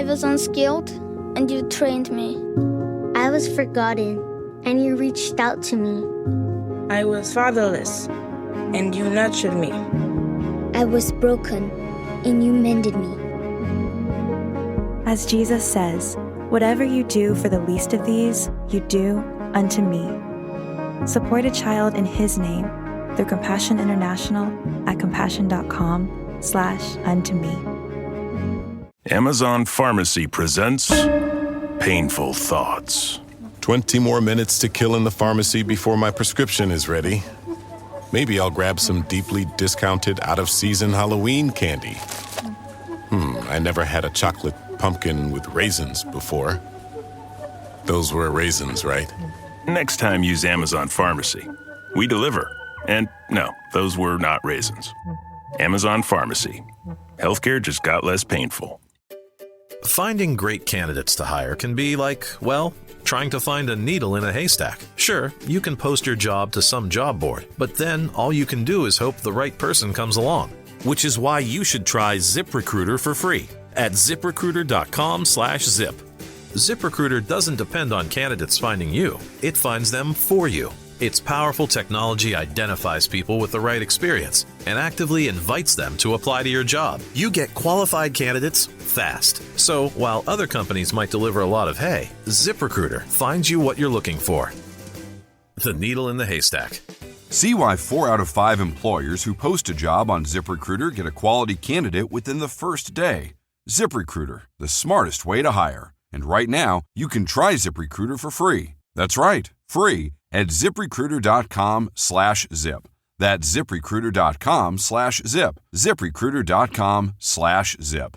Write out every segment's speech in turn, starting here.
I was unskilled, and you trained me. I was forgotten, and you reached out to me. I was fatherless, and you nurtured me. I was broken, and you mended me. As Jesus says, whatever you do for the least of these, you do unto me. Support a child in His name through Compassion International at compassion.com/unto me. Amazon Pharmacy presents Painful Thoughts. 20 more minutes to kill in the pharmacy before my prescription is ready. Maybe I'll grab some deeply discounted out-of-season Halloween candy. I never had a chocolate pumpkin with raisins before. Those were raisins, right? Next time, use Amazon Pharmacy. We deliver. And no, those were not raisins. Amazon Pharmacy. Healthcare just got less painful. Finding great candidates to hire can be like, well, trying to find a needle in a haystack. Sure, you can post your job to some job board, but then all you can do is hope the right person comes along. Which is why you should try ZipRecruiter for free at ZipRecruiter.com/zip. ZipRecruiter doesn't depend on candidates finding you. It finds them for you. Its powerful technology identifies people with the right experience and actively invites them to apply to your job. You get qualified candidates fast. So while other companies might deliver a lot of hay, ZipRecruiter finds you what you're looking for. The needle in the haystack. See why 4 out of 5 employers who post a job on ZipRecruiter get a quality candidate within the first day. ZipRecruiter, the smartest way to hire. And right now, you can try ZipRecruiter for free. That's right, free at ZipRecruiter.com/zip. That's ZipRecruiter.com/zip. ZipRecruiter.com/zip.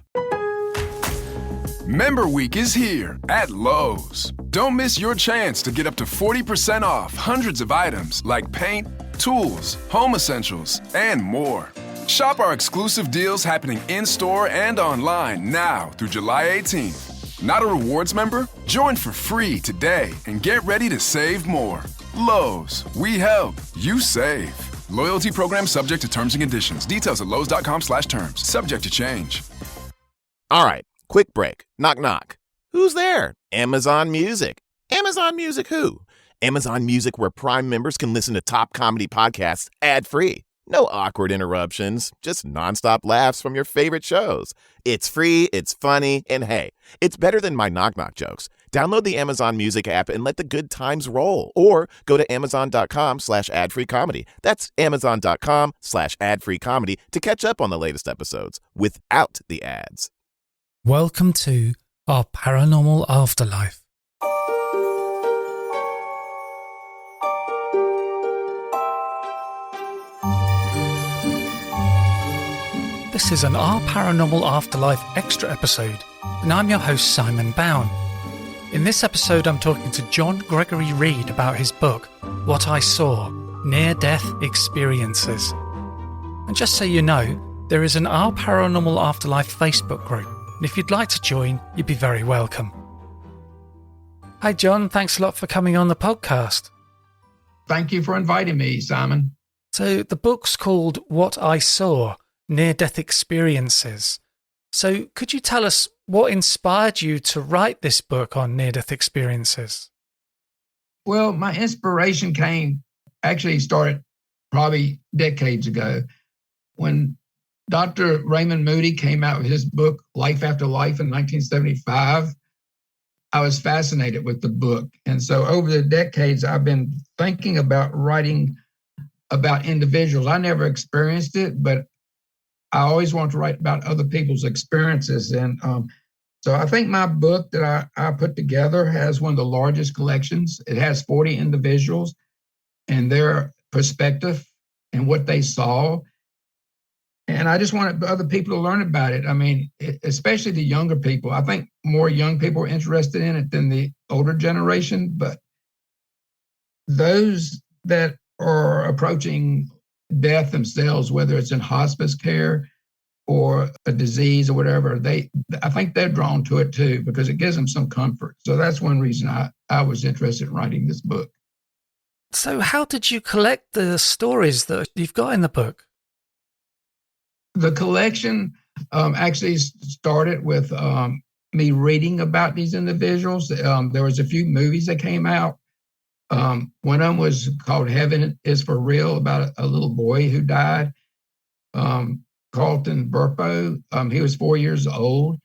Member Week is here at Lowe's. Don't miss your chance to get up to 40% off hundreds of items like paint, tools, home essentials, and more. Shop our exclusive deals happening in-store and online now through July 18th. Not a rewards member? Join for free today and get ready to save more. Lowe's, we help, you save. Loyalty program subject to terms and conditions. Details at lowes.com/terms. Subject to change. All right, quick break. Knock, knock. Who's there? Amazon Music. Amazon Music who? Amazon Music, where Prime members can listen to top comedy podcasts ad-free. No awkward interruptions, just nonstop laughs from your favorite shows. It's free, it's funny, and hey, it's better than my knock-knock jokes. Download the Amazon Music app and let the good times roll. Or go to amazon.com/ad-free-comedy. That's amazon.com/ad-free-comedy to catch up on the latest episodes without the ads. Welcome to our paranormal afterlife. This is an Our Paranormal Afterlife extra episode, and I'm your host, Simon Bown. In this episode, I'm talking to John Gregory Reed about his book, What I Saw, Near-Death Experiences. And just so you know, there is an Our Paranormal Afterlife Facebook group, and if you'd like to join, you'd be very welcome. Hi John, thanks a lot for coming on the podcast. Thank you for inviting me, Simon. So the book's called What I Saw, Near-Death Experiences. So could you tell us what inspired you to write this book on near-death experiences? Well, my inspiration started probably decades ago when Dr. Raymond Moody came out with his book, Life After Life, in 1975. I was fascinated with the book. And so over the decades, I've been thinking about writing about individuals. I never experienced it, but I always want to write about other people's experiences. And so I think my book that I put together has one of the largest collections. It has 40 individuals and their perspective and what they saw. And I just wanted other people to learn about it. I mean, especially the younger people. I think more young people are interested in it than the older generation. But those that are approaching death themselves, whether it's in hospice care or a disease or whatever, I think they're drawn to it too, because it gives them some comfort. So that's one reason I was interested in writing this book. So how did you collect the stories that you've got in the book? The collection actually started with me reading about these individuals. There was a few movies that came out. One of them was called Heaven is for Real, about a little boy who died. Carlton Burpo, he was 4 years old.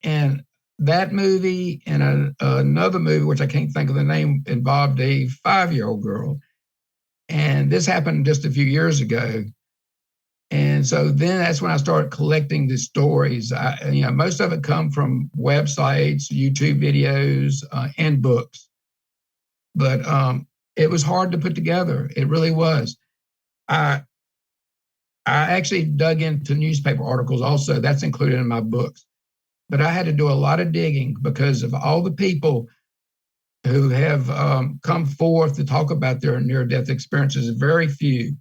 And that movie and another movie, which I can't think of the name, involved a 5-year-old girl. And this happened just a few years ago. And so then that's when I started collecting the stories. Most of it come from websites, YouTube videos, and books. But it was hard to put together. It really was. I actually dug into newspaper articles also. That's included in my books. But I had to do a lot of digging because of all the people who have come forth to talk about their near-death experiences. Very few.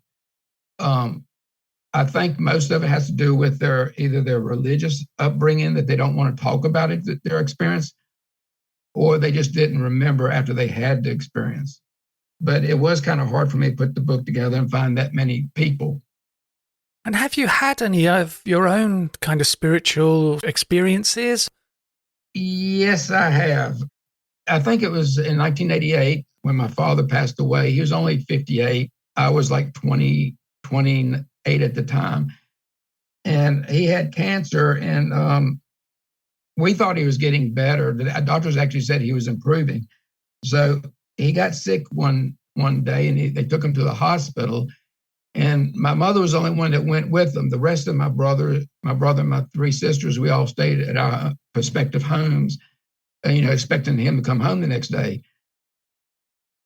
I think most of it has to do with either their religious upbringing, that they don't want to talk about it, their experience, or they just didn't remember after they had the experience. But it was kind of hard for me to put the book together and find that many people. And have you had any of your own kind of spiritual experiences? Yes, I have. I think it was in 1988 when my father passed away. He was only 58. I was like 28 at the time. And he had cancer, and we thought he was getting better. The doctors actually said he was improving. So he got sick one day, and they took him to the hospital. And my mother was the only one that went with them. The rest of my brother and my 3 sisters, we all stayed at our respective homes, expecting him to come home the next day.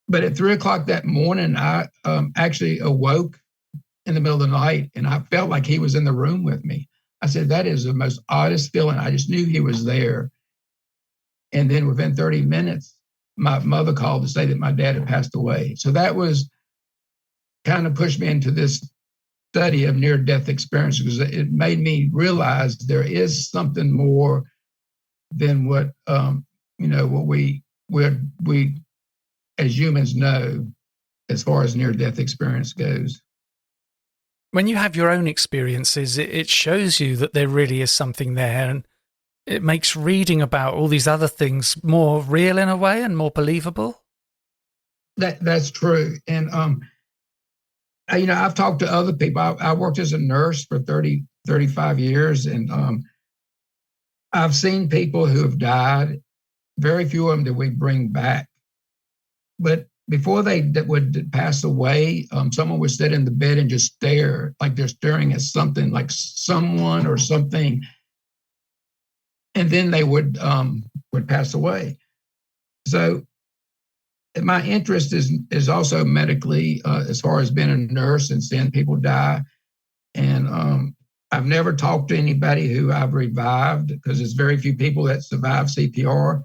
But at 3:00 that morning, I actually awoke in the middle of the night, and I felt like he was in the room with me. I said, that is the most oddest feeling. I just knew he was there. And then within 30 minutes, my mother called to say that my dad had passed away. So that was kind of pushed me into this study of near-death experience, because it made me realize there is something more than what we as humans know as far as near-death experience goes. When you have your own experiences, it shows you that there really is something there, and it makes reading about all these other things more real in a way and more believable. That's true. And I've talked to other people. I worked as a nurse for 35 years, and I've seen people who have died. Very few of them that we bring back. But before they would pass away, someone would sit in the bed and just stare, like they're staring at something, like someone or something. And then they would pass away. So my interest is also medically, as far as being a nurse and seeing people die. And I've never talked to anybody who I've revived, because there's very few people that survive CPR.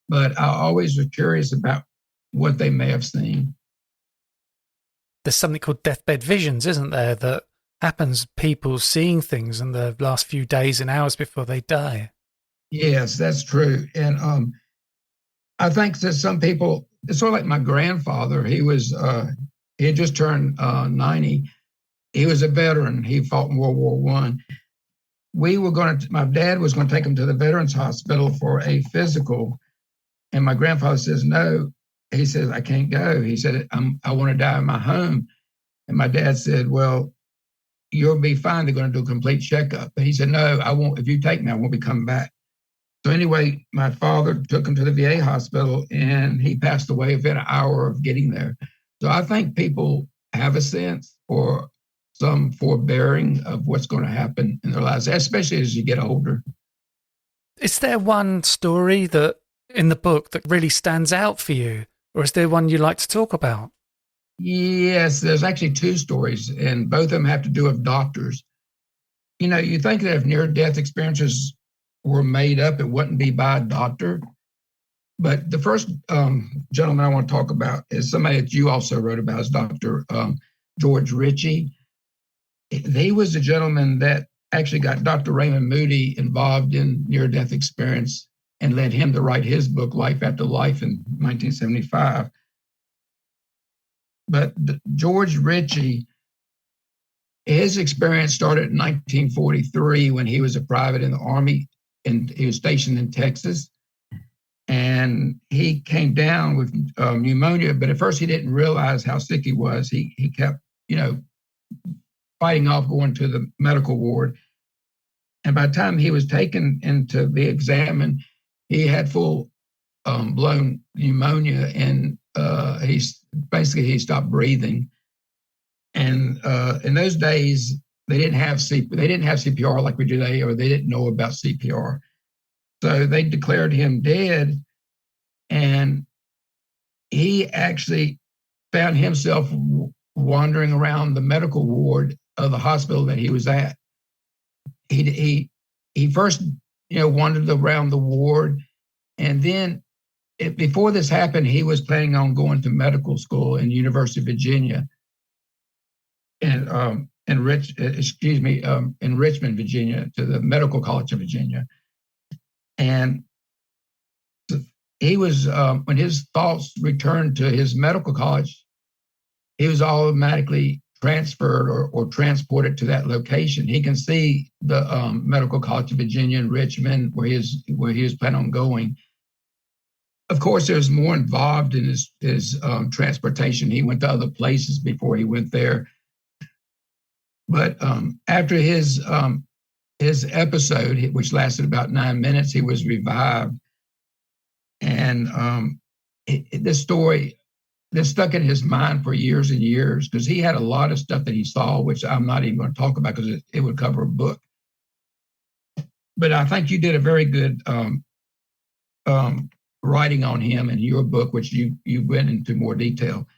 But I always was curious about what they may have seen. There's something called deathbed visions, isn't there, that happens, people seeing things in the last few days and hours before they die. Yes, that's true. And I think that some people, it's sort of like my grandfather. He had just turned 90. He was a veteran. He fought in World War I. My dad was going to take him to the Veterans Hospital for a physical. And my grandfather says, no. He says, I can't go. He said, I want to die in my home. And my dad said, well, you'll be fine. They're going to do a complete checkup. But he said, no, I won't. If you take me, I won't be coming back. So anyway, my father took him to the VA hospital, and he passed away within an hour of getting there. So I think people have a sense or some forbearing of what's going to happen in their lives, especially as you get older. Is there one story that in the book that really stands out for you? Or is there one you like to talk about? Yes, there's actually 2 stories, and both of them have to do with doctors. You think that if near-death experiences were made up, it wouldn't be by a doctor. But the first gentleman I want to talk about is somebody that you also wrote about, is Dr. George Ritchie. He was the gentleman that actually got Dr. Raymond Moody involved in near-death experience and led him to write his book, Life After Life, in 1975. But George Ritchie, his experience started in 1943 when he was a private in the Army. he was stationed in Texas, and he came down with pneumonia. But at first, he didn't realize how sick he was. He kept, fighting off going to the medical ward. And by the time he was taken in to be examined, he had full blown pneumonia, and he stopped breathing. And in those days, they didn't have CPR like we do today, or they didn't know about CPR. So they declared him dead, and he actually found himself wandering around the medical ward of the hospital that he was at. He first, wandered around the ward, and then before this happened, he was planning on going to medical school in University of Virginia, in Richmond, Virginia, to the Medical College of Virginia. And he was, when his thoughts returned to his medical college, he was automatically transferred or transported to that location. He can see the Medical College of Virginia in Richmond, where he was planning on going. Of course, there was more involved in his transportation. He went to other places before he went there. But after his episode, which lasted about 9 minutes, he was revived. And this story, this stuck in his mind for years and years, because he had a lot of stuff that he saw, which I'm not even going to talk about because it would cover a book. But I think you did a very good writing on him in your book, which you went into more detail.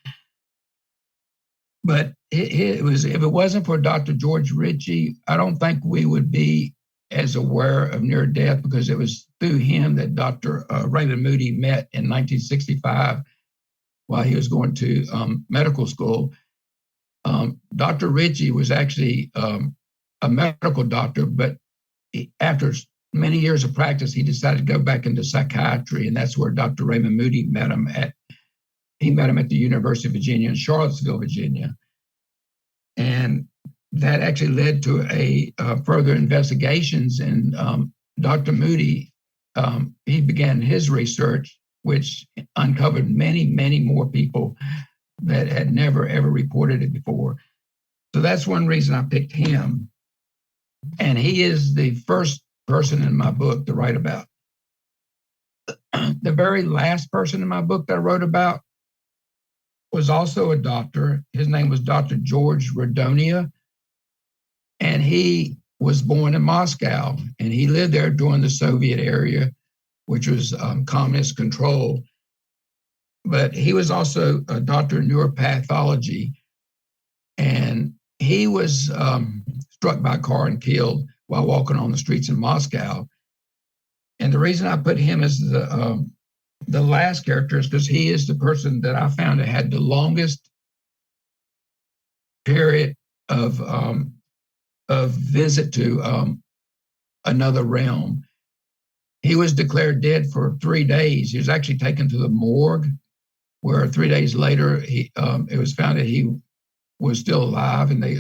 But if it wasn't for Dr. George Ritchie, I don't think we would be as aware of near death, because it was through him that Dr. Raymond Moody met in 1965 while he was going to medical school. Dr. Ritchie was actually a medical doctor, but after many years of practice, he decided to go back into psychiatry, and that's where Dr. Raymond Moody met him at. He met him at the University of Virginia in Charlottesville, Virginia. And that actually led to a further investigations. And Dr. Moody, he began his research, which uncovered many, many more people that had never, ever reported it before. So that's one reason I picked him. And he is the first person in my book to write about. The very last person in my book that I wrote about was also a doctor. His name was Dr. George Radonia, and he was born in Moscow, and he lived there during the Soviet era, which was communist control. But he was also a doctor in neuropathology, and he was struck by a car and killed while walking on the streets in Moscow. And the reason I put him as the last character is because he is the person that I found that had the longest period of visit to another realm. He was declared dead for 3 days. He was actually taken to the morgue, where 3 days later it was found that he was still alive, and they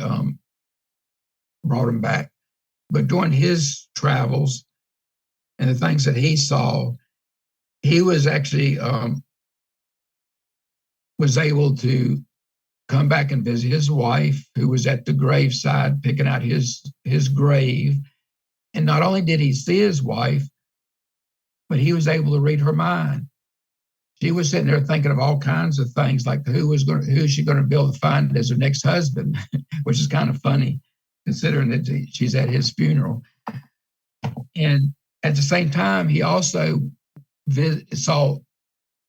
brought him back. But during his travels and the things that he saw, he was actually was able to come back and visit his wife, who was at the graveside picking out his grave. And not only did he see his wife, but he was able to read her mind. She was sitting there thinking of all kinds of things, like who is she going to be able to find as her next husband, which is kind of funny, considering that she's at his funeral. And at the same time, he also saw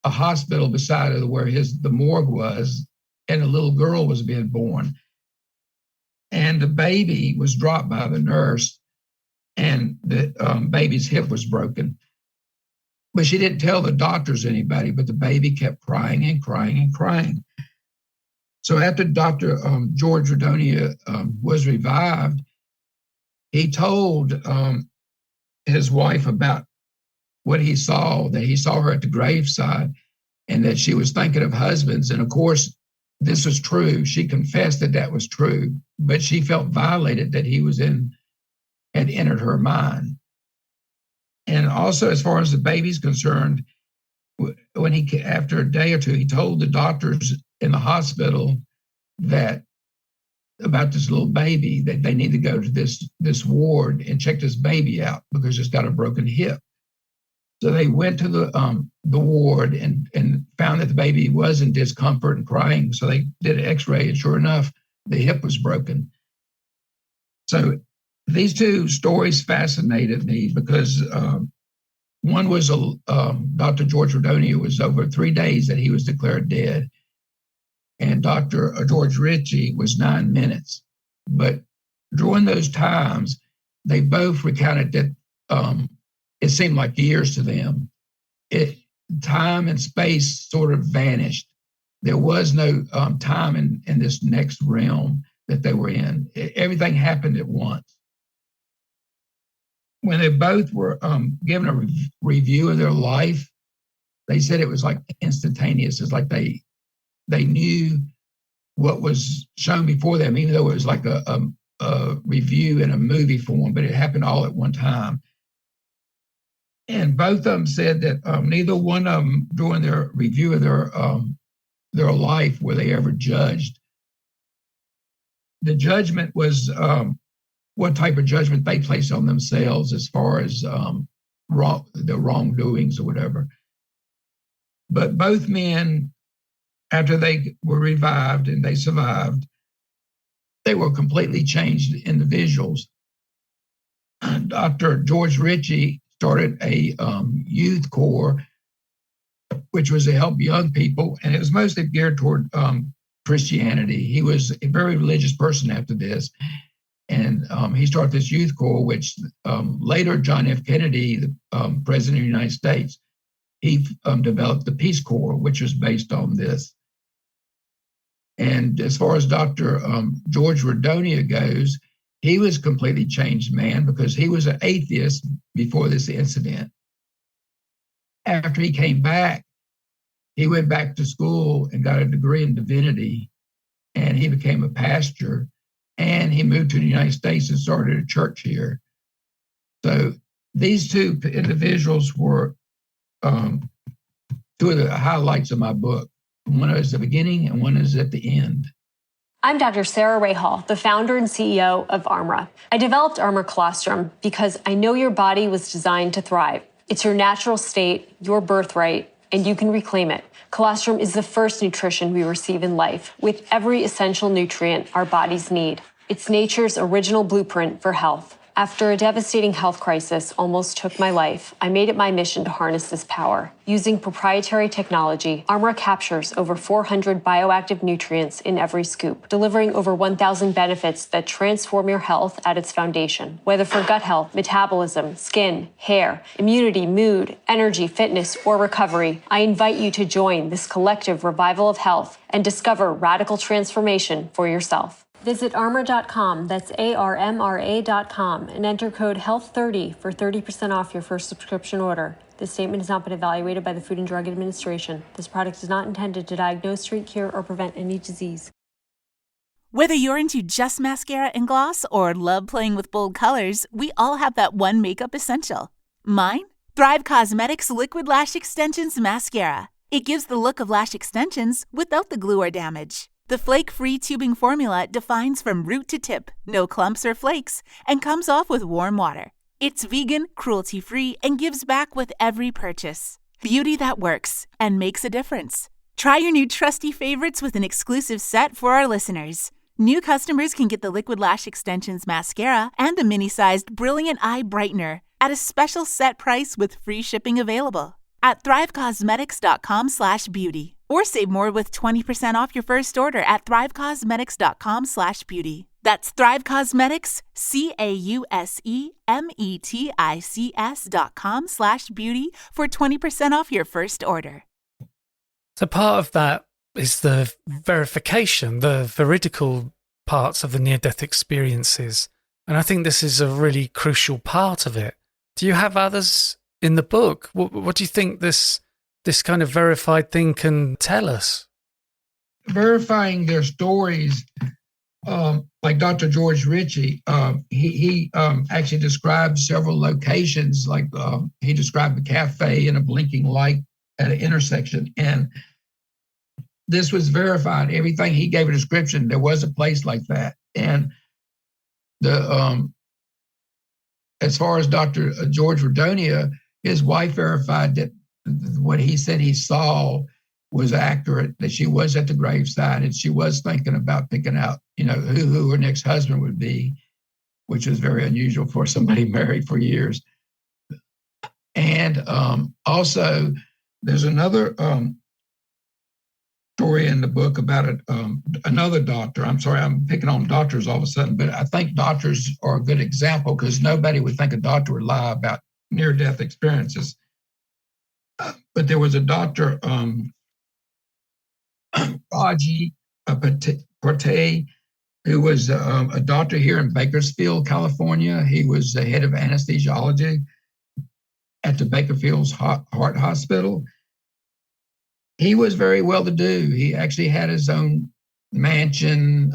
a hospital beside it where the morgue was, and a little girl was being born. And the baby was dropped by the nurse, and the baby's hip was broken. But she didn't tell the doctors anybody, but the baby kept crying and crying and crying. So after Dr. George Radonia was revived, he told his wife about what he saw, that he saw her at the graveside, and that she was thinking of husbands. And of course, this was true. She confessed that was true, but she felt violated that he had entered her mind. And also, as far as the baby's concerned, when after a day or two, he told the doctors in the hospital that about this little baby, that they need to go to this ward and check this baby out because it's got a broken hip. So they went to the ward and found that the baby was in discomfort and crying. So they did an X-ray, and sure enough, the hip was broken. So these two stories fascinated me because one was Dr. George Radonia. It was over 3 days that he was declared dead. And Dr. George Ritchie was 9 minutes. But during those times, they both recounted that it seemed like years to them. Time and space sort of vanished. There was no time in this next realm that they were in. Everything happened at once. When they both were given a review of their life, they said it was like instantaneous. It's like they knew what was shown before them, even though it was like a review in a movie form, but it happened all at one time. And both of them said that neither one of them, during their review of their life, were they ever judged. The judgment was what type of judgment they placed on themselves as far as the wrongdoings or whatever. But both men, after they were revived and they survived, they were completely changed individuals. Dr. George Ritchie started a youth corps, which was to help young people, and it was mostly geared toward Christianity. He was a very religious person after this, and he started this youth corps, which later John F. Kennedy, the president of the United States, he developed the Peace Corps, which was based on this. And as far as Dr. George Radonia goes, he was a completely changed man because he was an atheist before this incident. After he came back, he went back to school and got a degree in divinity, and he became a pastor, and he moved to the United States and started a church here. So these two individuals were two of the highlights of my book. One is the beginning and one is at the end. I'm Dr. Sarah Ray Hall, the founder and CEO of Armra. I developed Armra Colostrum because I know your body was designed to thrive. It's your natural state, your birthright, and you can reclaim it. Colostrum is the first nutrition we receive in life, with every essential nutrient our bodies need. It's nature's original blueprint for health. After a devastating health crisis almost took my life, I made it my mission to harness this power. Using proprietary technology, Armra captures over 400 bioactive nutrients in every scoop, delivering over 1,000 benefits that transform your health at its foundation. Whether for gut health, metabolism, skin, hair, immunity, mood, energy, fitness, or recovery, I invite you to join this collective revival of health and discover radical transformation for yourself. Visit armra.com, that's ARMRA.com, and enter code HEALTH30 for 30% off your first subscription order. This statement has not been evaluated by the Food and Drug Administration. This product is not intended to diagnose, treat, cure, or prevent any disease. Whether you're into just mascara and gloss or love playing with bold colors, we all have that one makeup essential. Mine? Thrive Cosmetics Liquid Lash Extensions Mascara. It gives the look of lash extensions without the glue or damage. The flake-free tubing formula defines from root to tip, no clumps or flakes, and comes off with warm water. It's vegan, cruelty-free, and gives back with every purchase. Beauty that works and makes a difference. Try your new trusty favorites with an exclusive set for our listeners. New customers can get the Liquid Lash Extensions Mascara and the mini-sized Brilliant Eye Brightener at a special set price with free shipping available at thrivecosmetics.com/beauty. Or save more with 20% off your first order at thrivecosmetics.com/beauty. That's Thrive Cosmetics, CAUSEMETICS.com/beauty for 20% off your first order. So part of that is the verification, the veridical parts of the near-death experiences. And I think this is a really crucial part of it. Do you have others in the book? What do you think this kind of verified thing can tell us? Verifying their stories like Dr. George Ritchie, he actually described several locations. Like he described a cafe and a blinking light at an intersection, and this was verified. Everything he gave a description, there was a place like that. And the as far as Dr. George Rodonia, his wife verified that what he said he saw was accurate, that she was at the graveside and she was thinking about picking out, who her next husband would be, which was very unusual for somebody married for years. And also, there's another story in the book about another doctor. I'm sorry, I'm picking on doctors all of a sudden, but I think doctors are a good example because nobody would think a doctor would lie about near-death experiences. But there was a doctor, Raji Porte, who was a doctor here in Bakersfield, California. He was the head of anesthesiology at the Bakersfield Heart Hospital. He was very well-to-do. He actually had his own mansion.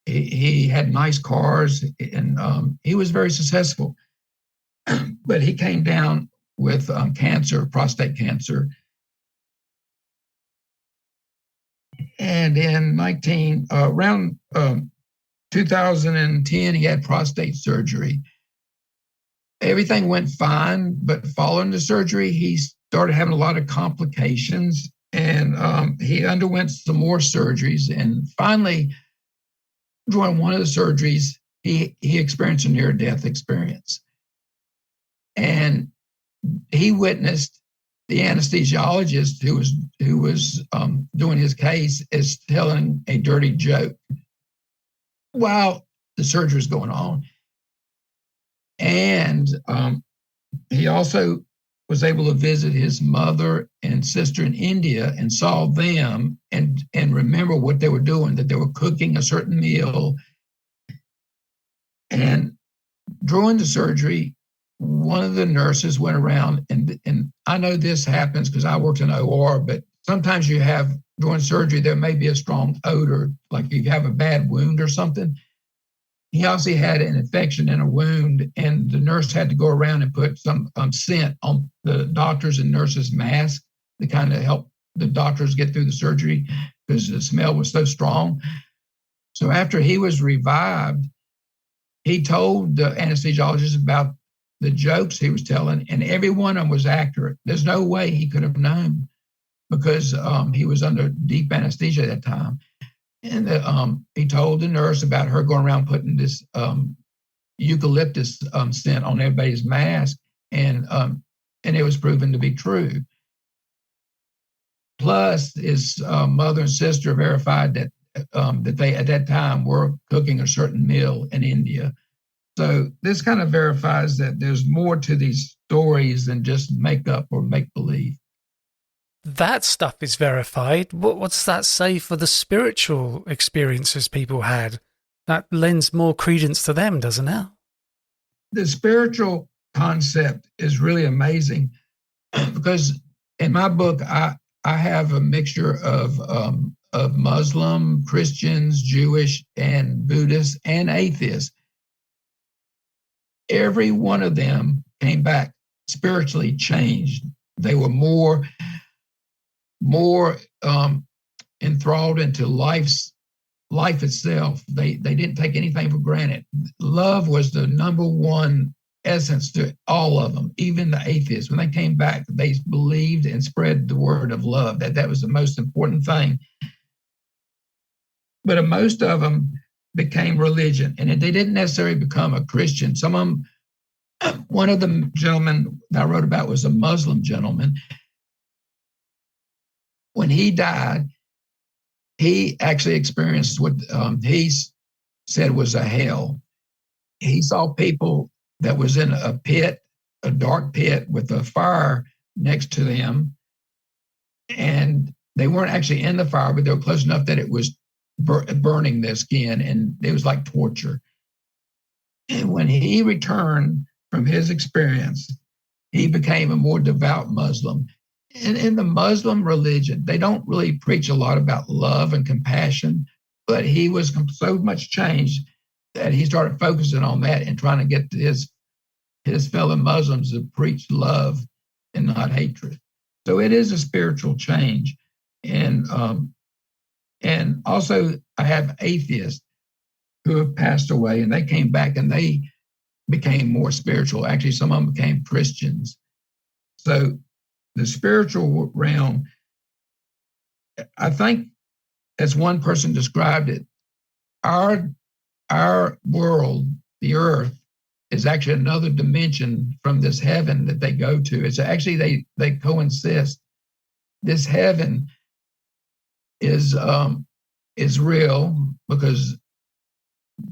He had nice cars, and he was very successful. But he came down with cancer, prostate cancer. And in around 2010, he had prostate surgery. Everything went fine, but following the surgery, he started having a lot of complications, and he underwent some more surgeries. And finally, during one of the surgeries, he experienced a near-death experience. And he witnessed the anesthesiologist who was doing his case as telling a dirty joke while the surgery was going on. And he also was able to visit his mother and sister in India and saw them and remember what they were doing, that they were cooking a certain meal. And during the surgery, one of the nurses went around, and I know this happens because I worked in OR, but sometimes during surgery, there may be a strong odor, like you have a bad wound or something. He also had an infection in a wound, and the nurse had to go around and put some scent on the doctors' and nurses' masks to kind of help the doctors get through the surgery because the smell was so strong. So after he was revived, he told the anesthesiologist about the jokes he was telling, and every one of them was accurate. There's no way he could have known because he was under deep anesthesia at that time. And he told the nurse about her going around putting this eucalyptus scent on everybody's mask, and it was proven to be true. Plus, his mother and sister verified that they at that time were cooking a certain meal in India. So this kind of verifies that there's more to these stories than just make up or make believe. That stuff is verified. What does that say for the spiritual experiences people had? That lends more credence to them, doesn't it? The spiritual concept is really amazing because in my book, I have a mixture of Muslim, Christians, Jewish, and Buddhists, and atheists. Every one of them came back spiritually changed. They were more enthralled into life itself. They didn't take anything for granted. Love was the number one essence to all of them, even the atheists. When they came back, they believed and spread the word of love. That was the most important thing. But most of them became religion, and they didn't necessarily become a Christian. Some of them, one of the gentlemen that I wrote about was a Muslim gentleman. When he died, he actually experienced what he said was a hell. He saw people that was in a pit, a dark pit with a fire next to them, and they weren't actually in the fire, but they were close enough that it was burning their skin, and it was like torture. And when he returned from his experience, he became a more devout Muslim. And in the Muslim religion, they don't really preach a lot about love and compassion, But he was so much changed that he started focusing on that and trying to get his fellow Muslims to preach love and not hatred. So it is a spiritual change. And also I have atheists who have passed away, and they came back and they became more spiritual. Actually, some of them became Christians. So the spiritual realm, I think, as one person described it, our world, the earth, is actually another dimension from this heaven that they go to. It's actually, they coexist. This heaven is real because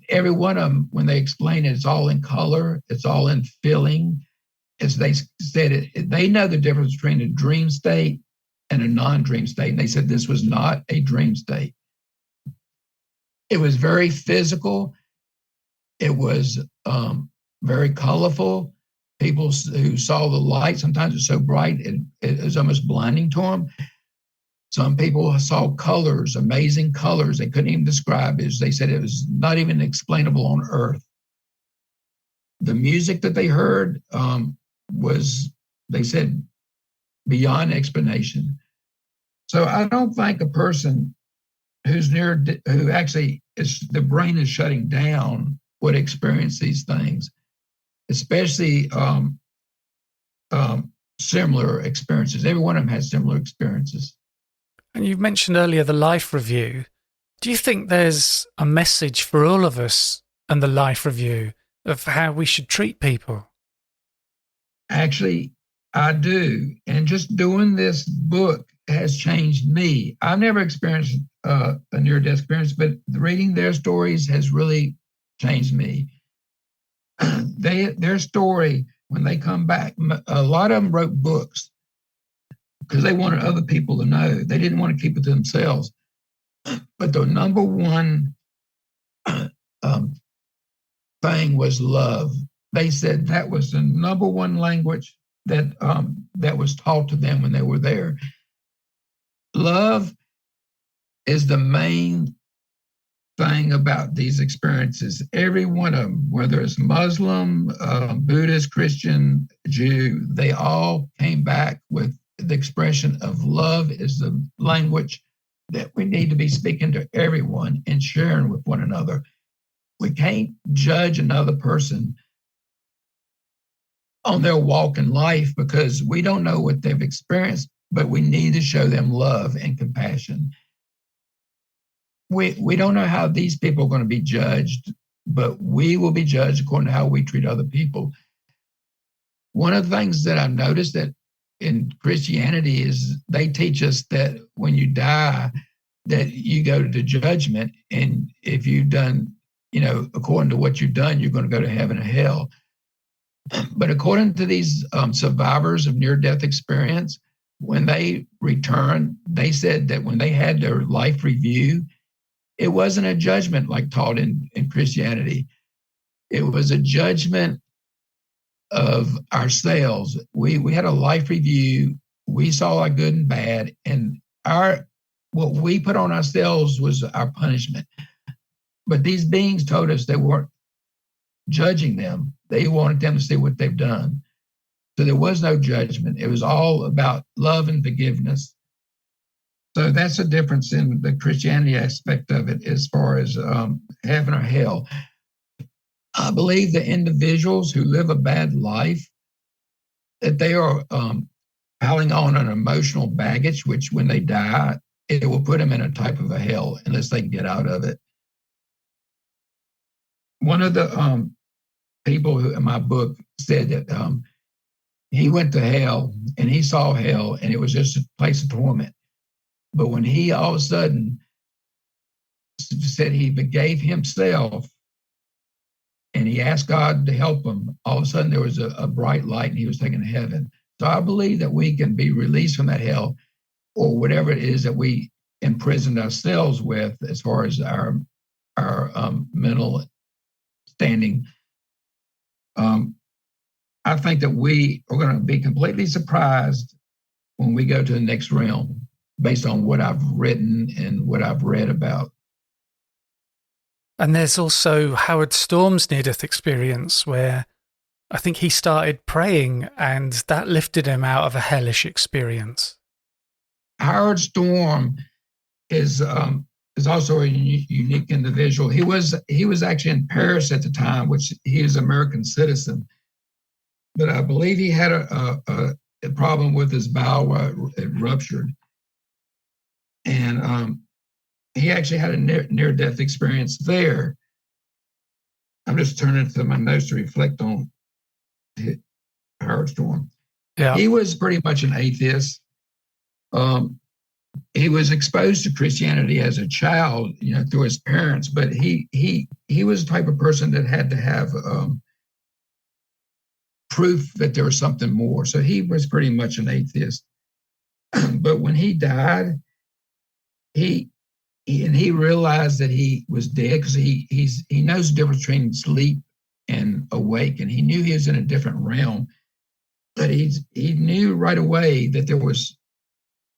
every one of them, when they explain it, it's all in color, it's all in feeling. As they said, they know the difference between a dream state and a non-dream state. And they said this was not a dream state. It was very physical. It was very colorful. People who saw the light, sometimes it's so bright, it was almost blinding to them. Some people saw colors, amazing colors they couldn't even describe. They said it was not even explainable on Earth. The music that they heard was, they said, beyond explanation. So I don't think a person who actually the brain is shutting down would experience these things, especially similar experiences. Every one of them has similar experiences. And you mentioned earlier the life review. Do you think there's a message for all of us and the life review of how we should treat people? Actually, I do. And just doing this book has changed me. I've never experienced a near-death experience, but reading their stories has really changed me. Their story, when they come back, a lot of them wrote books because they wanted other people to know. They didn't want to keep it to themselves. But the number one thing was love. They said that was the number one language that was taught to them when they were there. Love is the main thing about these experiences. Every one of them, whether it's Muslim, Buddhist, Christian, Jew, they all came back with the expression of love is the language that we need to be speaking to everyone and sharing with one another. We can't judge another person on their walk in life because we don't know what they've experienced, but we need to show them love and compassion. We don't know how these people are going to be judged, but we will be judged according to how we treat other people. One of the things that I've noticed that in Christianity is they teach us that when you die, that you go to judgment, and if you've done, according to what you've done, you're going to go to heaven or hell. But according to these survivors of near-death experience, when they returned, they said that when they had their life review, it wasn't a judgment like taught in Christianity. It was a judgment of ourselves. We had a life review. We saw our good and bad, and what we put on ourselves was our punishment. But these beings told us they weren't judging them. They wanted them to see what they've done. So there was no judgment. It was all about love and forgiveness. So that's a difference in the Christianity aspect of it as far as heaven or hell. I believe the individuals who live a bad life, that they are piling on an emotional baggage, which when they die, it will put them in a type of a hell unless they can get out of it. One of the people who in my book said that he went to hell and he saw hell and it was just a place of torment. But when he all of a sudden said he forgave himself and he asked God to help him, all of a sudden there was a bright light and he was taken to heaven. So I believe that we can be released from that hell or whatever it is that we imprisoned ourselves with as far as our mental standing. I think that we are going to be completely surprised when we go to the next realm based on what I've written and what I've read about. And there's also Howard Storm's near-death experience, where I think he started praying and that lifted him out of a hellish experience. Howard Storm is also a unique individual. He was actually in Paris at the time, which he is an American citizen. But I believe he had a problem with his bowel. It ruptured. And he actually had a near-death experience there. I'm just turning to my notes to reflect on Howard Storm. Yeah. He was pretty much an atheist. He was exposed to Christianity as a child, through his parents, but he was the type of person that had to have proof that there was something more. So he was pretty much an atheist. But when he died, he realized that he was dead, because he knows the difference between sleep and awake, and he knew he was in a different realm. But he knew right away that there was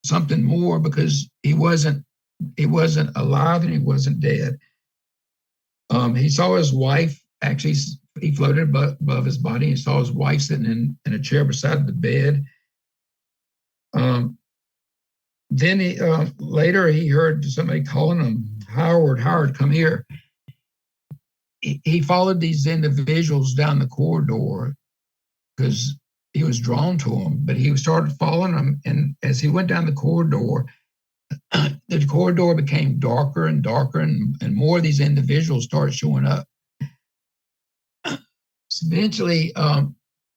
something more, because he wasn't alive and he wasn't dead. He saw his wife, actually, he floated above his body. He saw his wife sitting in a chair beside the bed. Then later he heard somebody calling him, Howard, come here. He followed these individuals down the corridor because he was drawn to them, but he started following them. And as he went down the corridor became darker and darker, and more of these individuals started showing up. So eventually,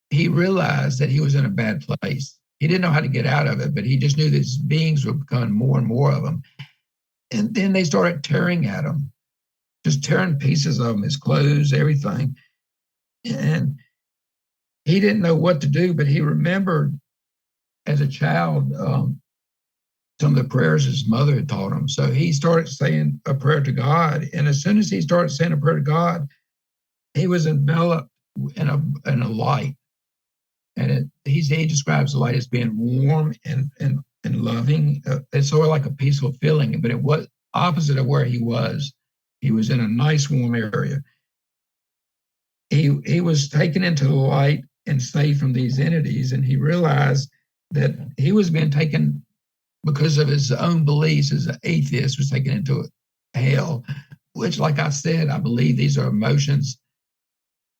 he realized that he was in a bad place. He didn't know how to get out of it, but he just knew these beings were becoming more and more of them. And then they started tearing at him, just tearing pieces of him, his clothes, everything. And he didn't know what to do, but he remembered as a child some of the prayers his mother had taught him. So he started saying a prayer to God. And as soon as he started saying a prayer to God, he was enveloped in a light. And he describes the light as being warm and loving. It's sort of like a peaceful feeling, but it was opposite of where he was. He was in a nice, warm area. He was taken into the light and saved from these entities, and he realized that he was being taken because of his own beliefs as an atheist, was taken into hell, which, like I said, I believe these are emotions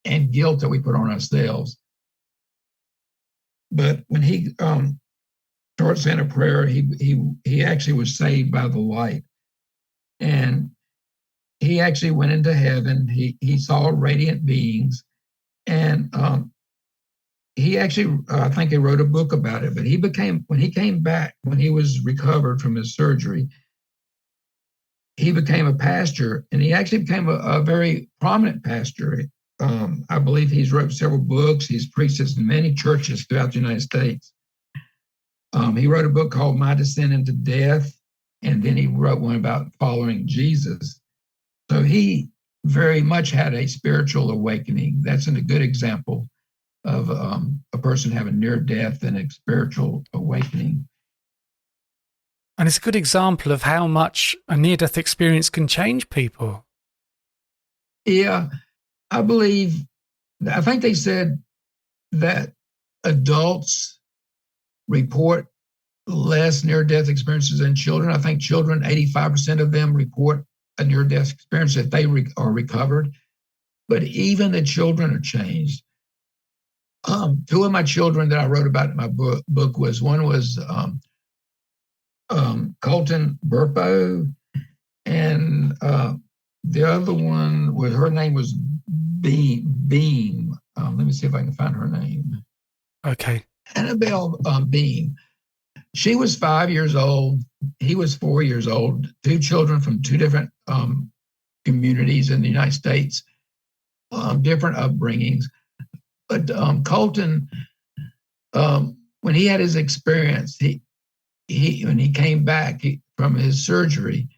and guilt that we put on ourselves. But when he started saying a prayer, he actually was saved by the light. And he actually went into heaven. He saw radiant beings. And he actually, I think he wrote a book about it, but when he came back, when he was recovered from his surgery, he became a pastor, and he actually became a very prominent pastor. I believe he's wrote several books. He's preached in many churches throughout the United States. He wrote a book called My Descent into Death, and then he wrote one about following Jesus. So he very much had a spiritual awakening. That's a good example of a person having near death and a spiritual awakening. And it's a good example of how much a near-death experience can change people. Yeah. I think they said that adults report less near-death experiences than children. I think children, 85% of them report a near-death experience if they are recovered. But even the children are changed. Two of my children that I wrote about in my book was, one was Colton Burpo, and the other one was, her name was Beam. Let me see if I can find her name. Okay. Annabelle Beam. She was 5 years old. He was 4 years old. Two children from two different communities in the United States, different upbringings. But Colton, when he had his experience, when he came back from his surgery,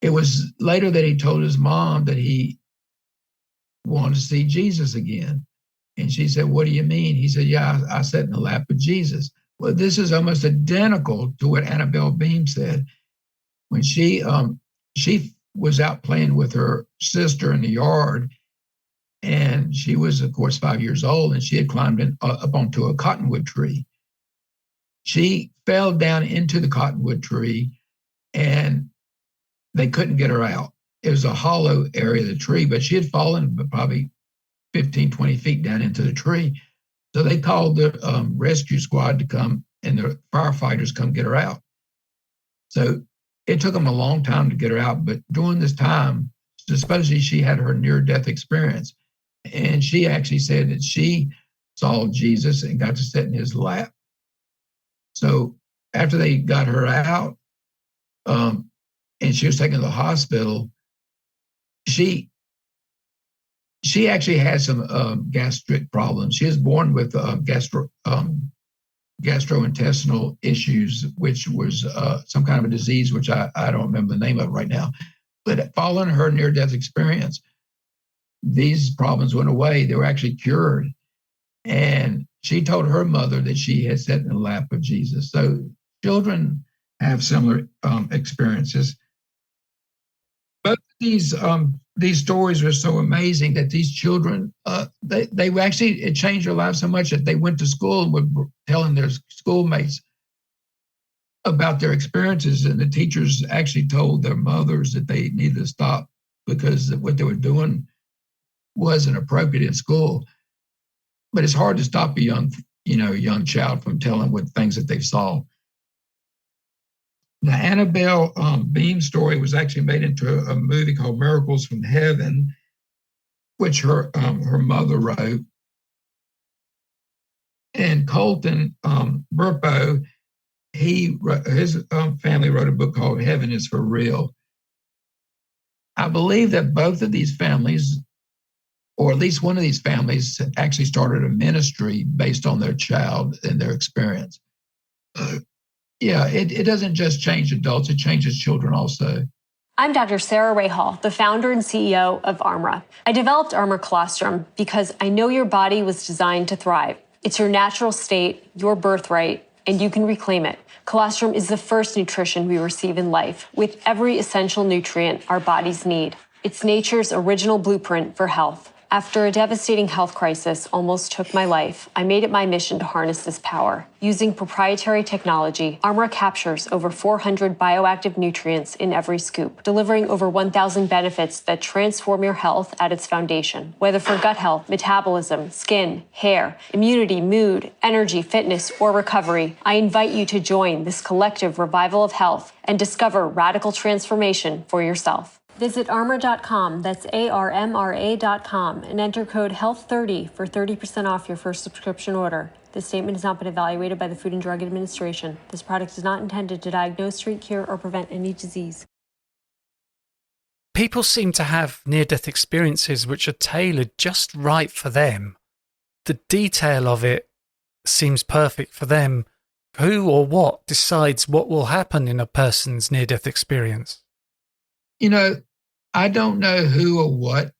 it was later that he told his mom that he wanted to see Jesus again. And she said, "What do you mean?" He said, "Yeah, I sat in the lap of Jesus." Well, this is almost identical to what Annabelle Beam said. When she was out playing with her sister in the yard. And she was, of course, 5 years old, and she had climbed up onto a cottonwood tree. She fell down into the cottonwood tree, and they couldn't get her out. It was a hollow area of the tree, but she had fallen probably 15, 20 feet down into the tree. So they called the rescue squad to come, and the firefighters come get her out. So it took them a long time to get her out, but during this time, supposedly she had her near-death experience. And she actually said that she saw Jesus and got to sit in his lap. So after they got her out, and she was taken to the hospital, she actually had some gastric problems. She was born with gastrointestinal issues, which was some kind of a disease, which I don't remember the name of right now. But following her near-death experience, these problems went away. They were actually cured. And she told her mother that she had sat in the lap of Jesus. So children have similar experiences. But these stories were so amazing that these children, they actually, it changed their lives so much that they went to school and were telling their schoolmates about their experiences. And the teachers actually told their mothers that they needed to stop because what they were doing wasn't appropriate in school. But it's hard to stop a young child from telling what things that they saw. The Annabelle Bean story was actually made into a movie called Miracles from Heaven, which her mother wrote. And Colton Burpo, his family wrote a book called Heaven is for Real. I believe that both of these families, or at least one of these families, actually started a ministry based on their child and their experience. It doesn't just change adults, it changes children also. I'm Dr. Sarah Rahal, the founder and CEO of Armra. I developed Armra Colostrum because I know your body was designed to thrive. It's your natural state, your birthright, and you can reclaim it. Colostrum is the first nutrition we receive in life, with every essential nutrient our bodies need. It's nature's original blueprint for health. After a devastating health crisis almost took my life, I made it my mission to harness this power. Using proprietary technology, Armra captures over 400 bioactive nutrients in every scoop, delivering over 1,000 benefits that transform your health at its foundation. Whether for gut health, metabolism, skin, hair, immunity, mood, energy, fitness, or recovery, I invite you to join this collective revival of health and discover radical transformation for yourself. Visit armra.com, that's ARMRA.com, and enter code HEALTH30 for 30% off your first subscription order. This statement has not been evaluated by the Food and Drug Administration. This product is not intended to diagnose, treat, cure, or prevent any disease. People seem to have near-death experiences which are tailored just right for them. The detail of it seems perfect for them. Who or what decides what will happen in a person's near-death experience? I don't know who or what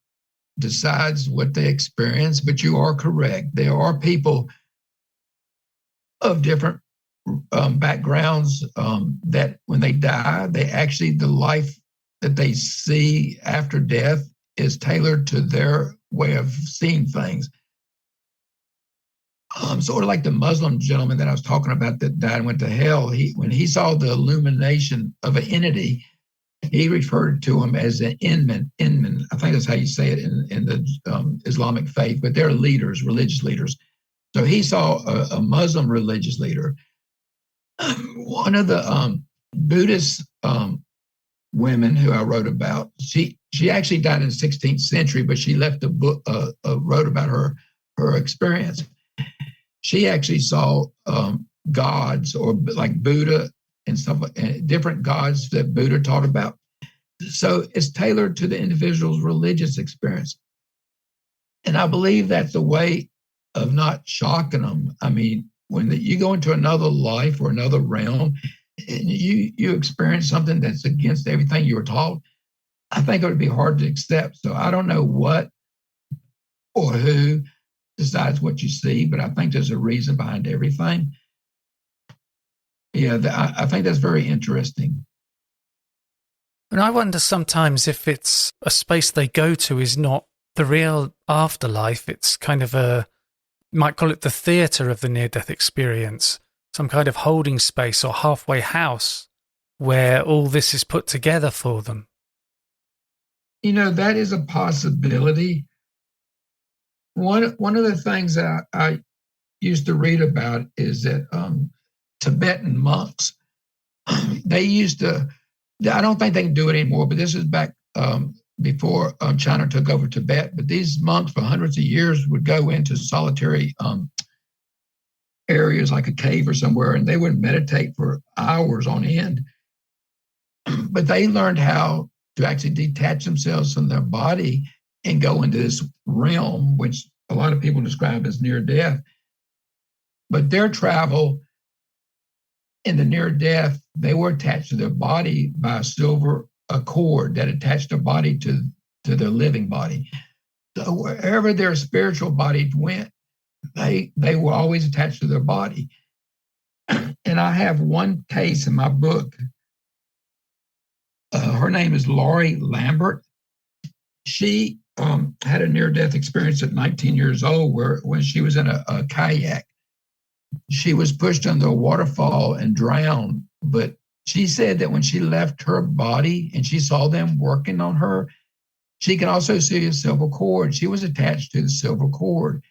decides what they experience, but you are correct. There are people of different backgrounds that when they die, the life that they see after death is tailored to their way of seeing things. Sort of like the Muslim gentleman that I was talking about that died and went to hell. When he saw the illumination of an entity, he referred to him as an Inman. I think that's how you say it in the Islamic faith, but they're leaders, religious leaders. So he saw a Muslim religious leader. One of the Buddhist women who I wrote about, she actually died in the 16th century, but she left a book, wrote about her experience. She actually saw gods, or like Buddha and stuff, different gods that Buddha taught about. So it's tailored to the individual's religious experience. And I believe that's a way of not shocking them. I mean, when you go into another life or another realm and you experience something that's against everything you were taught, I think it would be hard to accept. So I don't know what or who decides what you see, but I think there's a reason behind everything. Yeah, I think that's very interesting. And I wonder sometimes if it's a space they go to is not the real afterlife. It's kind of might call it the theatre of the near-death experience, some kind of holding space or halfway house where all this is put together for them. That is a possibility. One of the things that I used to read about is that Tibetan monks, they used to, I don't think they can do it anymore, but this is back before China took over Tibet. But these monks for hundreds of years would go into solitary areas like a cave or somewhere, and they would meditate for hours on end. But they learned how to actually detach themselves from their body and go into this realm, which a lot of people describe as near death. But their travel in the near death, they were attached to their body by a silver cord that attached their body to their living body. So wherever their spiritual body went, they were always attached to their body. And I have one case in my book. Her name is Laurie Lambert. She had a near-death experience at 19 years old when she was in a kayak. She was pushed under a waterfall and drowned. But she said that when she left her body and she saw them working on her, she can also see a silver cord. She was attached to the silver cord.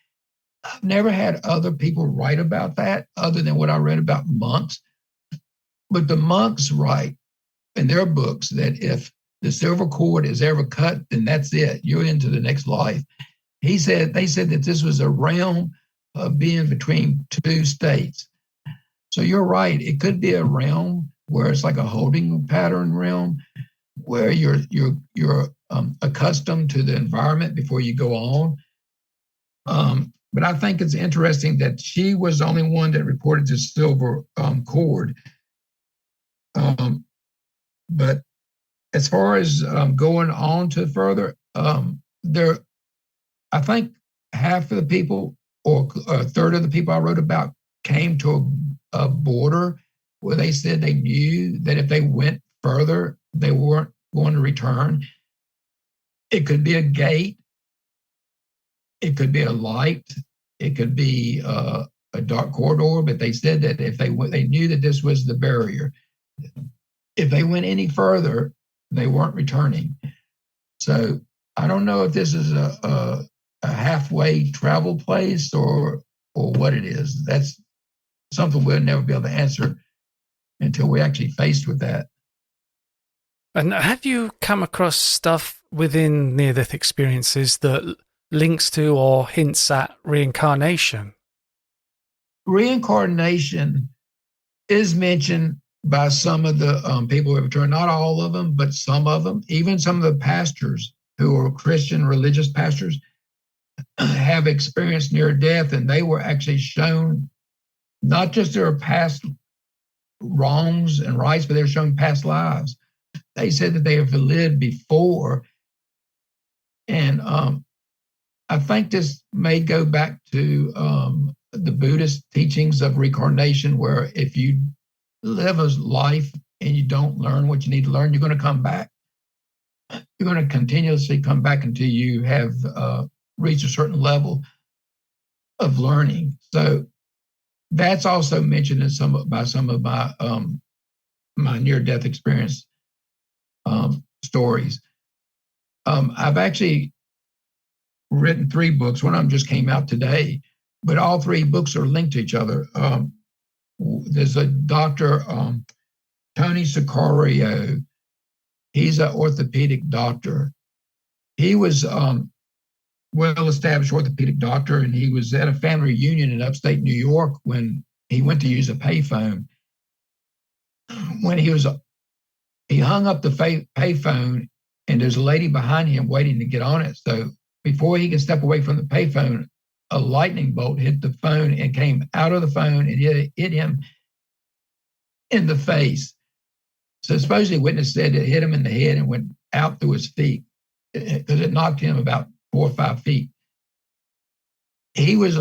I've never had other people write about that other than what I read about monks. But the monks write in their books that if the silver cord is ever cut, then that's it. You're into the next life. They said that this was a realm of being between two states. So you're right. It could be a realm where it's like a holding pattern realm where you're accustomed to the environment before you go on. But I think it's interesting that she was the only one that reported the silver cord. But as far as going on to further, I think half of the people or a third of the people I wrote about came to a border where they said they knew that if they went further, they weren't going to return. It could be a gate. It could be a light. It could be a dark corridor, but they said that if they knew that this was the barrier. If they went any further, they weren't returning. So I don't know if this is a halfway travel place or what it is. That's something we'll never be able to answer until we're actually faced with that. And have you come across stuff within near-death experiences that links to or hints at reincarnation? Reincarnation is mentioned by some of the people who have returned, not all of them, but some of them. Even some of the pastors who are Christian religious pastors have experienced near death, and they were actually shown not just their past wrongs and rights, but they're shown past lives. They said that they have lived before. And I think this may go back to the Buddhist teachings of reincarnation, where if you live a life and you don't learn what you need to learn, you're going to come back. You're going to continuously come back until you have reached a certain level of learning. So that's also mentioned in some of my my near-death experience stories. I've actually written 3 books. One of them just came out today, but all 3 books are linked to each other. There's a doctor, Tony Sicario. He's an orthopedic doctor. He was well-established orthopedic doctor, and he was at a family reunion in upstate New York when he went to use a payphone. When he hung up the payphone, and there's a lady behind him waiting to get on it. So before he could step away from the payphone, a lightning bolt hit the phone and came out of the phone and hit him in the face. So supposedly witness said it hit him in the head and went out through his feet because it knocked him about 4 or 5 feet. He was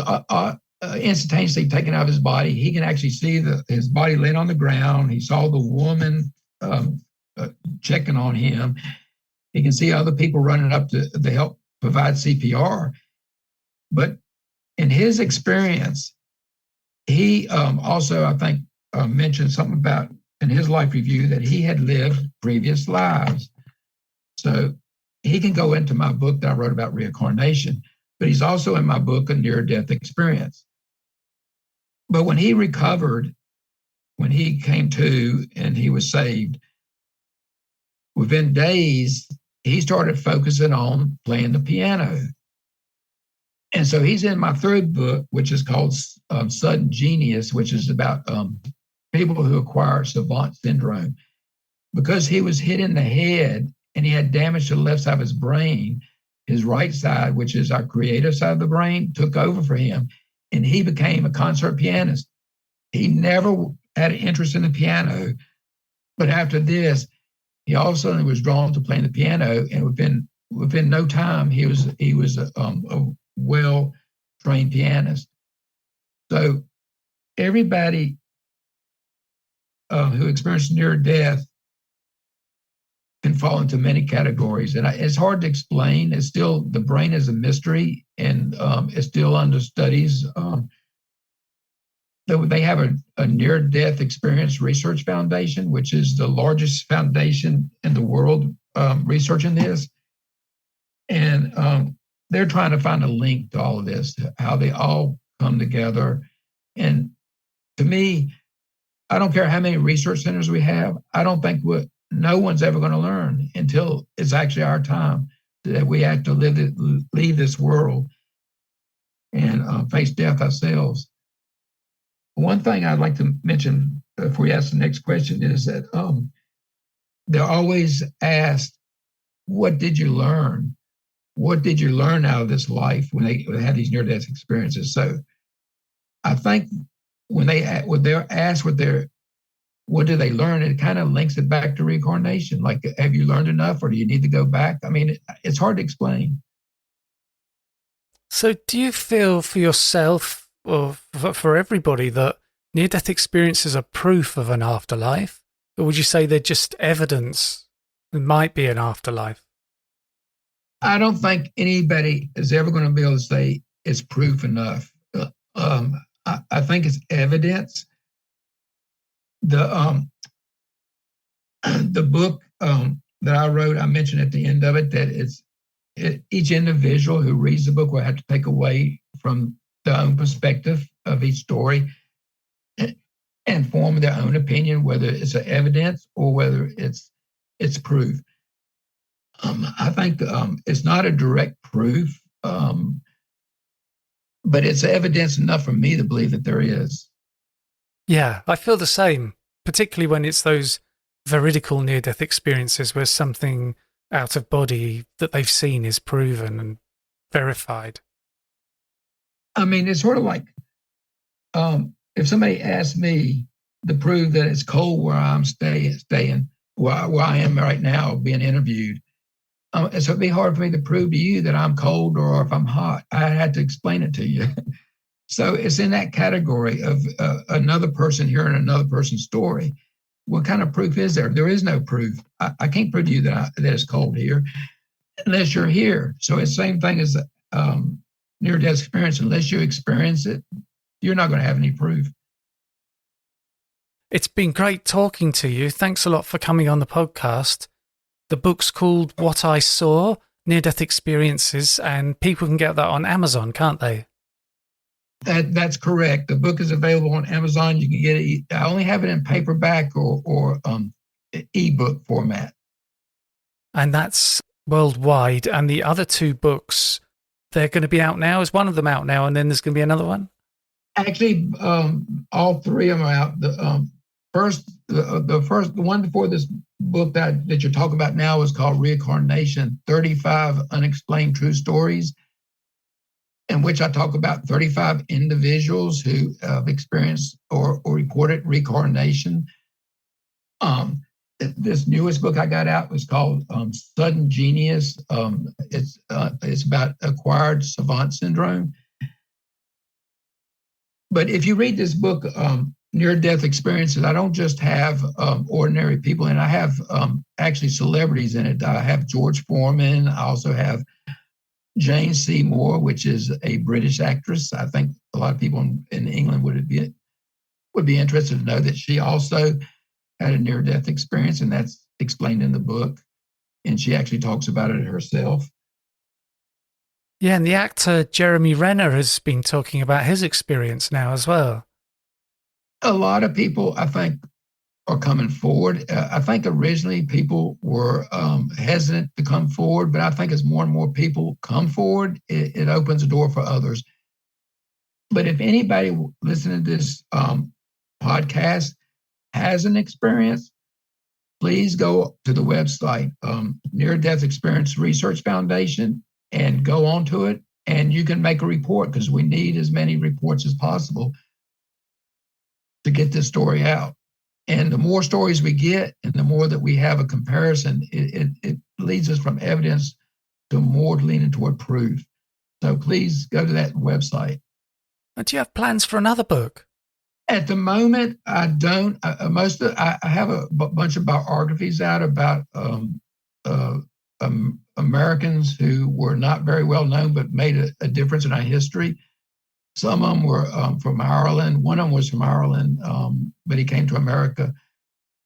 instantaneously taken out of his body. He can actually see his body laying on the ground. He saw the woman checking on him. He can see other people running up to help provide CPR. But in his experience, he also, I think, mentioned something about in his life review that he had lived previous lives. So he can go into my book that I wrote about reincarnation, but he's also in my book, A Near-Death Experience. But when he recovered, when he came to and he was saved, within days, he started focusing on playing the piano. And so he's in my third book, which is called Sudden Genius, which is about people who acquire savant syndrome. Because he was hit in the head and he had damage to the left side of his brain, his right side, which is our creative side of the brain, took over for him. And he became a concert pianist. He never had an interest in the piano. But after this, he all of a sudden was drawn to playing the piano. And within no time, he was a well-trained pianist. So everybody who experienced near death can fall into many categories. And it's hard to explain. It's still, the brain is a mystery, and it's still under studies. They have a near-death experience research foundation, which is the largest foundation in the world researching this. And they're trying to find a link to all of this, how they all come together. And to me, I don't care how many research centers we have. I don't think no one's ever going to learn until it's actually our time that we have to leave this world and face death ourselves. One thing I'd like to mention before we ask the next question is that they're always asked, what did you learn? What did you learn out of this life when they have these near-death experiences? So I think when they're asked what do they learn, it kind of links it back to reincarnation. Like, have you learned enough, or do you need to go back? I mean, it's hard to explain. So do you feel for yourself, or for everybody, that near-death experiences are proof of an afterlife? Or would you say they're just evidence there might be an afterlife? I don't think anybody is ever going to be able to say it's proof enough. I think it's evidence. The book that I wrote, I mentioned at the end of it that each individual who reads the book will have to take away from their own perspective of each story and form their own opinion, whether it's an evidence or whether it's proof. I think it's not a direct proof, but it's evidence enough for me to believe that there is. Yeah, I feel the same, particularly when it's those veridical near-death experiences where something out of body that they've seen is proven and verified. I mean, it's sort of like if somebody asked me to prove that it's cold where I'm staying, where I am right now being interviewed, so it'd be hard for me to prove to you that I'm cold or if I'm hot. I had to explain it to you. So it's in that category of another person hearing another person's story. What kind of proof is there? There is no proof. I can't prove to you that it's cold here unless you're here. So it's the same thing as near-death experience. Unless you experience it, you're not going to have any proof. It's been great talking to you. Thanks a lot for coming on the podcast. The book's called What I Saw, Near-Death Experiences, and people can get that on Amazon, can't they? That's correct. The book is available on Amazon. You can get it. I only have it in paperback or ebook format. And that's worldwide. And the other two books, they're going to be out now. Is one of them out now, and then there's going to be another one? Actually, all three of them are out. The one before this book that you're talking about now is called Reincarnation, 35 Unexplained True Stories, in which I talk about 35 individuals who have experienced or reported reincarnation. This newest book I got out was called Sudden Genius. It's about acquired savant syndrome. But if you read this book, near-death experiences, I don't just have ordinary people, and I have actually celebrities in it. I have George Foreman. I also have Jane Seymour, which is a British actress. I think a lot of people in England would be interested to know that she also had a near-death experience, and that's explained in the book. And she actually talks about it herself. Yeah, and the actor Jeremy Renner has been talking about his experience now as well. A lot of people, I think, are coming forward. I think originally people were hesitant to come forward, but I think as more and more people come forward, it opens a door for others. But if anybody listening to this podcast has an experience, please go to the website, Near Death Experience Research Foundation, and go onto it, and you can make a report, because we need as many reports as possible to get this story out. And the more stories we get and the more that we have a comparison, it leads us from evidence to more leaning toward proof. So please go to that website. Do you have plans for another book? At the moment, I don't. I have a bunch of biographies out about Americans who were not very well known but made a difference in our history. Some of them were from Ireland. One of them was from Ireland, but he came to America,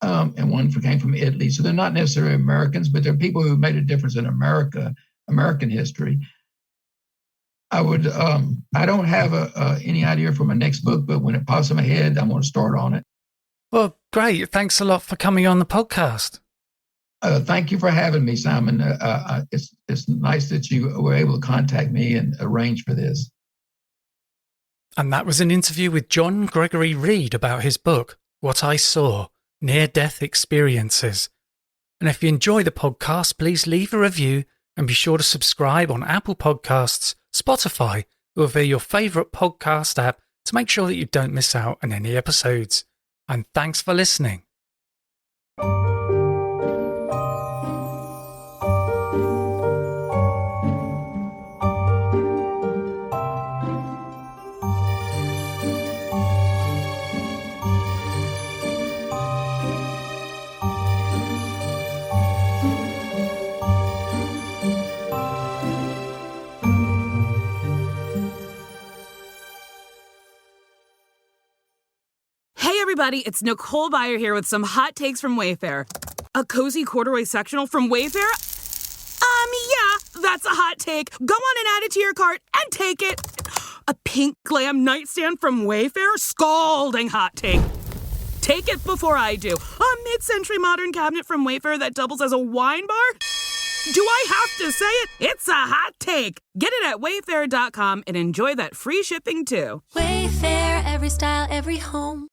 and one came from Italy. So they're not necessarily Americans, but they're people who made a difference in American history. I don't have any idea for my next book, but when it pops in my head, I'm going to start on it. Well, great. Thanks a lot for coming on the podcast. Thank you for having me, Simon. It's nice that you were able to contact me and arrange for this. And that was an interview with John Gregory Reed about his book, What I Saw, Near-Death Experiences. And if you enjoy the podcast, please leave a review and be sure to subscribe on Apple Podcasts, Spotify, or via your favourite podcast app to make sure that you don't miss out on any episodes. And thanks for listening. Everybody, it's Nicole Byer here with some hot takes from Wayfair. A cozy corduroy sectional from Wayfair? Yeah, that's a hot take. Go on and add it to your cart and take it. A pink glam nightstand from Wayfair? Scalding hot take. Take it before I do. A mid-century modern cabinet from Wayfair that doubles as a wine bar? Do I have to say it? It's a hot take. Get it at wayfair.com and enjoy that free shipping too. Wayfair, every style, every home.